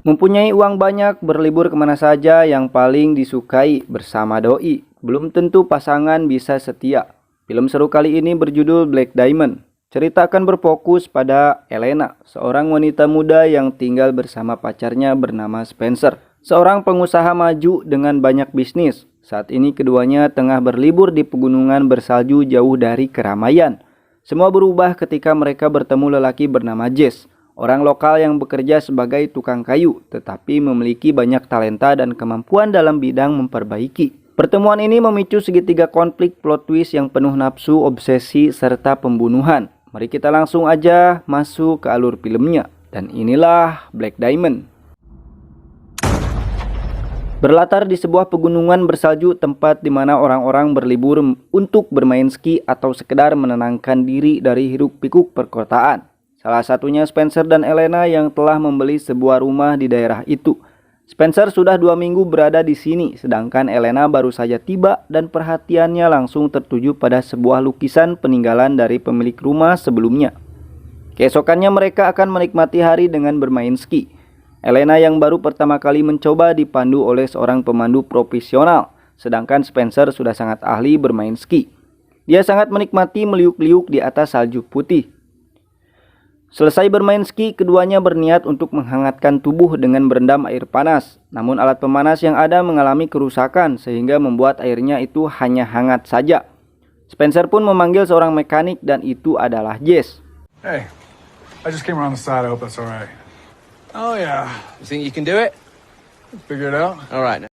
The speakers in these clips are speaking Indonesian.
Mempunyai uang banyak, berlibur kemana saja yang paling disukai bersama doi. Belum tentu pasangan bisa setia. Film seru kali ini berjudul Black Diamond. Cerita akan berfokus pada Elena, seorang wanita muda yang tinggal bersama pacarnya bernama Spencer, seorang pengusaha maju dengan banyak bisnis. Saat ini keduanya tengah berlibur di pegunungan bersalju jauh dari keramaian. Semua berubah ketika mereka bertemu lelaki bernama Jess, orang lokal yang bekerja sebagai tukang kayu, tetapi memiliki banyak talenta dan kemampuan dalam bidang memperbaiki. Pertemuan ini memicu segitiga konflik plot twist yang penuh nafsu, obsesi, serta pembunuhan. Mari kita langsung aja masuk ke alur filmnya. Dan inilah Black Diamond. Berlatar di sebuah pegunungan bersalju, tempat di mana orang-orang berlibur untuk bermain ski atau sekedar menenangkan diri dari hiruk-pikuk perkotaan. Salah satunya Spencer dan Elena yang telah membeli sebuah rumah di daerah itu. Spencer sudah 2 minggu berada di sini, sedangkan Elena baru saja tiba dan perhatiannya langsung tertuju pada sebuah lukisan peninggalan dari pemilik rumah sebelumnya. Keesokannya mereka akan menikmati hari dengan bermain ski. Elena yang baru pertama kali mencoba dipandu oleh seorang pemandu profesional, sedangkan Spencer sudah sangat ahli bermain ski. Dia sangat menikmati meliuk-liuk di atas salju putih. Selesai bermain ski, keduanya berniat untuk menghangatkan tubuh dengan berendam air panas. Namun alat pemanas yang ada mengalami kerusakan sehingga membuat airnya itu hanya hangat saja. Spencer pun memanggil seorang mekanik dan itu adalah Jess. Hey, I just came around the side. I hope that's alright. Oh yeah. You think you can do it? Figure it out. Alright.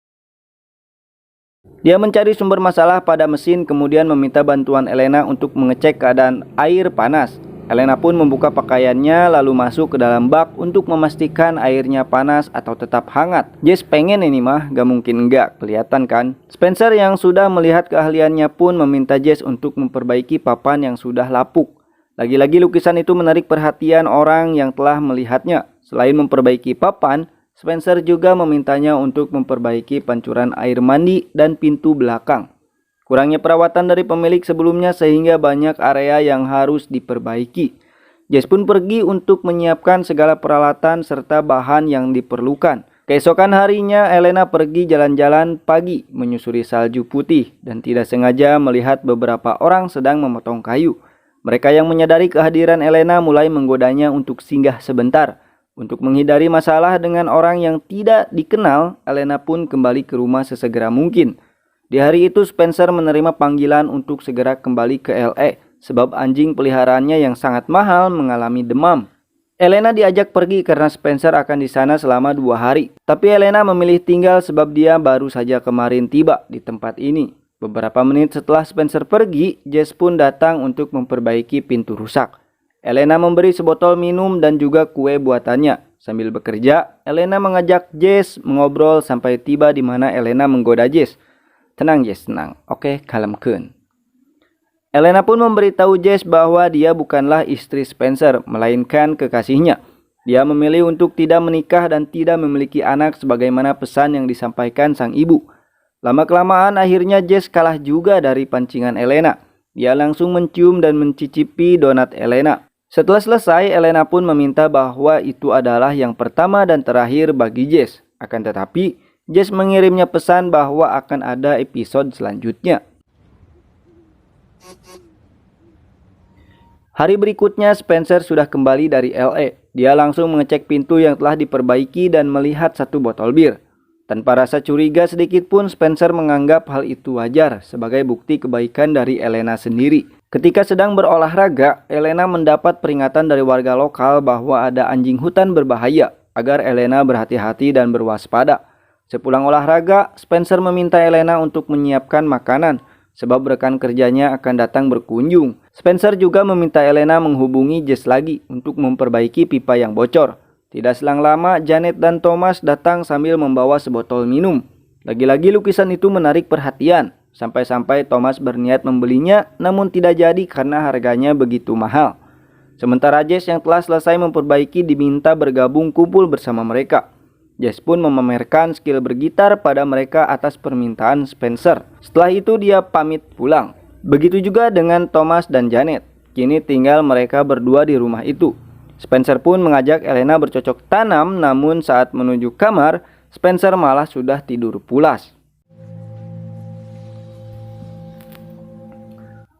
Dia mencari sumber masalah pada mesin kemudian meminta bantuan Elena untuk mengecek keadaan air panas. Elena pun membuka pakaiannya lalu masuk ke dalam bak untuk memastikan airnya panas atau tetap hangat. Jess pengen ini mah, gak mungkin enggak, kelihatan kan? Spencer yang sudah melihat keahliannya pun meminta Jess untuk memperbaiki papan yang sudah lapuk. Lagi-lagi lukisan itu menarik perhatian orang yang telah melihatnya. Selain memperbaiki papan, Spencer juga memintanya untuk memperbaiki pancuran air mandi dan pintu belakang. Kurangnya perawatan dari pemilik sebelumnya sehingga banyak area yang harus diperbaiki. Jess pun pergi untuk menyiapkan segala peralatan serta bahan yang diperlukan. Keesokan harinya Elena pergi jalan-jalan pagi menyusuri salju putih dan tidak sengaja melihat beberapa orang sedang memotong kayu. Mereka yang menyadari kehadiran Elena mulai menggodanya untuk singgah sebentar. Untuk menghindari masalah dengan orang yang tidak dikenal, Elena pun kembali ke rumah sesegera mungkin. Di hari itu Spencer menerima panggilan untuk segera kembali ke LA sebab anjing peliharaannya yang sangat mahal mengalami demam. Elena diajak pergi karena Spencer akan di sana selama 2 hari. Tapi Elena memilih tinggal sebab dia baru saja kemarin tiba di tempat ini. Beberapa menit setelah Spencer pergi, Jess pun datang untuk memperbaiki pintu rusak. Elena memberi sebotol minum dan juga kue buatannya. Sambil bekerja, Elena mengajak Jess mengobrol sampai tiba di mana Elena menggoda Jess. Tenang Jess, tenang. Oke, kalemkeun. Elena pun memberitahu Jess bahwa dia bukanlah istri Spencer, melainkan kekasihnya. Dia memilih untuk tidak menikah dan tidak memiliki anak sebagaimana pesan yang disampaikan sang ibu. Lama-kelamaan akhirnya Jess kalah juga dari pancingan Elena. Dia langsung mencium dan mencicipi donat Elena. Setelah selesai, Elena pun meminta bahwa itu adalah yang pertama dan terakhir bagi Jess. Akan tetapi, Jess mengirimnya pesan bahwa akan ada episode selanjutnya. Hari berikutnya Spencer sudah kembali dari LA. Dia langsung mengecek pintu yang telah diperbaiki dan melihat satu botol bir. Tanpa rasa curiga sedikit pun Spencer menganggap hal itu wajar sebagai bukti kebaikan dari Elena sendiri. Ketika sedang berolahraga, Elena mendapat peringatan dari warga lokal bahwa ada anjing hutan berbahaya agar Elena berhati-hati dan berwaspada. Sepulang olahraga, Spencer meminta Elena untuk menyiapkan makanan, sebab rekan kerjanya akan datang berkunjung. Spencer juga meminta Elena menghubungi Jess lagi untuk memperbaiki pipa yang bocor. Tidak selang lama, Janet dan Thomas datang sambil membawa sebotol minum. Lagi-lagi lukisan itu menarik perhatian, sampai-sampai Thomas berniat membelinya, namun tidak jadi karena harganya begitu mahal. Sementara Jess yang telah selesai memperbaiki diminta bergabung kumpul bersama mereka. Jess pun memamerkan skill bergitar pada mereka atas permintaan Spencer. Setelah itu dia pamit pulang. Begitu juga dengan Thomas dan Janet. Kini tinggal mereka berdua di rumah itu. Spencer pun mengajak Elena bercocok tanam, namun saat menuju kamar, Spencer malah sudah tidur pulas.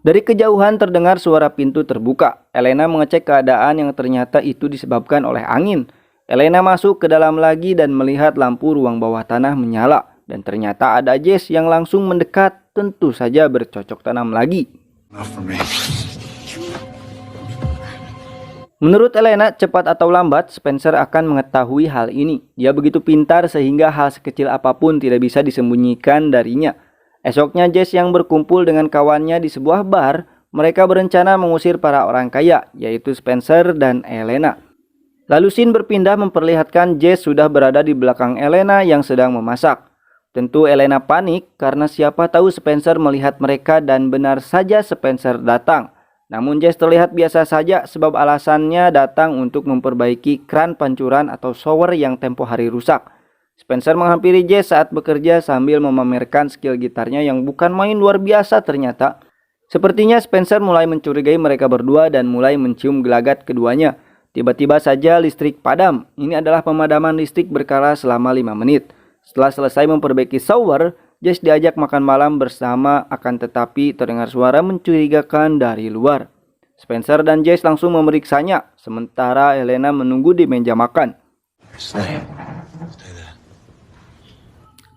Dari kejauhan terdengar suara pintu terbuka. Elena mengecek keadaan yang ternyata itu disebabkan oleh angin. Elena masuk ke dalam lagi dan melihat lampu ruang bawah tanah menyala. Dan ternyata ada Jess yang langsung mendekat, tentu saja bercocok tanam lagi. Enough for me. Menurut Elena, cepat atau lambat Spencer akan mengetahui hal ini. Dia begitu pintar sehingga hal sekecil apapun tidak bisa disembunyikan darinya. Esoknya Jess yang berkumpul dengan kawannya di sebuah bar, mereka berencana mengusir para orang kaya, yaitu Spencer dan Elena. Lalu scene berpindah memperlihatkan Jess sudah berada di belakang Elena yang sedang memasak. Tentu Elena panik karena siapa tahu Spencer melihat mereka dan benar saja Spencer datang. Namun Jess terlihat biasa saja sebab alasannya datang untuk memperbaiki kran pancuran atau shower yang tempo hari rusak. Spencer menghampiri Jess saat bekerja sambil memamerkan skill gitarnya yang bukan main luar biasa ternyata. Sepertinya Spencer mulai mencurigai mereka berdua dan mulai mencium gelagat keduanya. Tiba-tiba saja listrik padam. Ini adalah pemadaman listrik berkala selama 5 menit. Setelah selesai memperbaiki shower, Jess diajak makan malam bersama, akan tetapi terdengar suara mencurigakan dari luar. Spencer dan Jess langsung memeriksanya, sementara Elena menunggu di meja makan.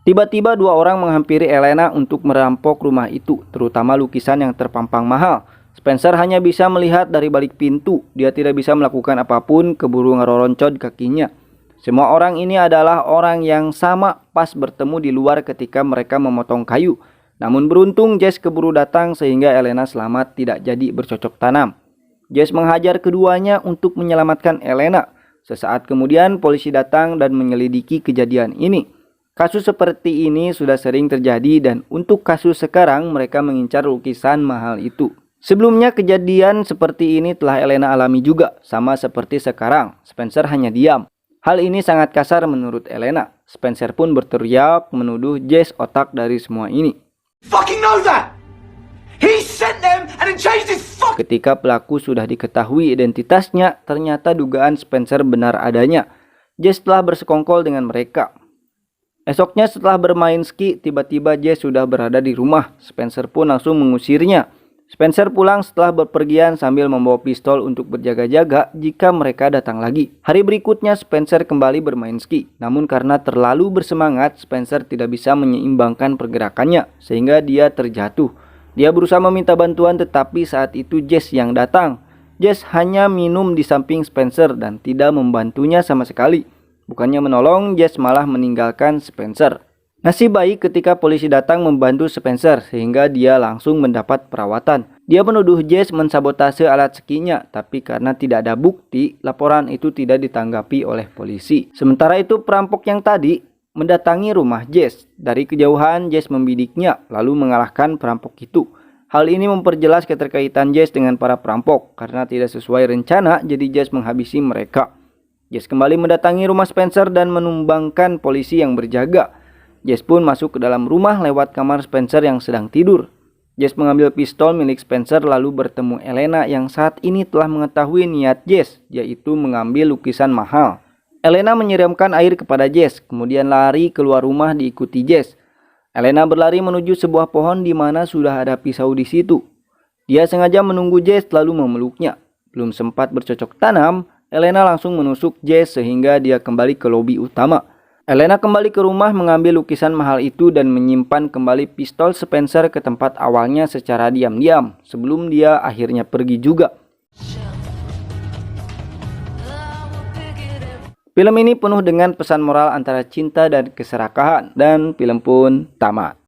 Tiba-tiba 2 orang menghampiri Elena untuk merampok rumah itu, terutama lukisan yang terpampang mahal. Spencer hanya bisa melihat dari balik pintu, dia tidak bisa melakukan apapun, keburu ngeroroncot kakinya. Semua orang ini adalah orang yang sama pas bertemu di luar ketika mereka memotong kayu. Namun beruntung Jess keburu datang sehingga Elena selamat tidak jadi bercocok tanam. Jess menghajar keduanya untuk menyelamatkan Elena. Sesaat kemudian polisi datang dan menyelidiki kejadian ini. Kasus seperti ini sudah sering terjadi dan untuk kasus sekarang mereka mengincar lukisan mahal itu. Sebelumnya kejadian seperti ini telah Elena alami juga, sama seperti sekarang. Spencer hanya diam. Hal ini sangat kasar menurut Elena. Spencer pun berteriak menuduh Jess otak dari semua ini. Fucking know that! He sent them and then changed his fuck. Ketika pelaku sudah diketahui identitasnya, ternyata dugaan Spencer benar adanya. Jess telah bersekongkol dengan mereka. Esoknya setelah bermain ski, tiba-tiba Jess sudah berada di rumah. Spencer pun langsung mengusirnya. Spencer pulang setelah berpergian sambil membawa pistol untuk berjaga-jaga jika mereka datang lagi. Hari berikutnya Spencer kembali bermain ski. Namun karena terlalu bersemangat, Spencer tidak bisa menyeimbangkan pergerakannya sehingga dia terjatuh. Dia berusaha meminta bantuan tetapi saat itu Jess yang datang. Jess hanya minum di samping Spencer dan tidak membantunya sama sekali. Bukannya menolong, Jess malah meninggalkan Spencer. Nasib baik ketika polisi datang membantu Spencer sehingga dia langsung mendapat perawatan. Dia menuduh Jess mensabotase alat skinya, tapi karena tidak ada bukti, laporan itu tidak ditanggapi oleh polisi. Sementara itu perampok yang tadi mendatangi rumah Jess. Dari kejauhan Jess membidiknya lalu mengalahkan perampok itu. Hal ini memperjelas keterkaitan Jess dengan para perampok. Karena tidak sesuai rencana, jadi Jess menghabisi mereka. Jess kembali mendatangi rumah Spencer dan menumbangkan polisi yang berjaga. Jess pun masuk ke dalam rumah lewat kamar Spencer yang sedang tidur. Jess mengambil pistol milik Spencer lalu bertemu Elena yang saat ini telah mengetahui niat Jess, yaitu mengambil lukisan mahal. Elena menyiramkan air kepada Jess, kemudian lari keluar rumah diikuti Jess. Elena berlari menuju sebuah pohon di mana sudah ada pisau di situ. Dia sengaja menunggu Jess lalu memeluknya. Belum sempat bercocok tanam, Elena langsung menusuk Jess sehingga dia kembali ke lobi utama. Elena kembali ke rumah mengambil lukisan mahal itu dan menyimpan kembali pistol Spencer ke tempat awalnya secara diam-diam sebelum dia akhirnya pergi juga. Film ini penuh dengan pesan moral antara cinta dan keserakahan dan film pun tamat.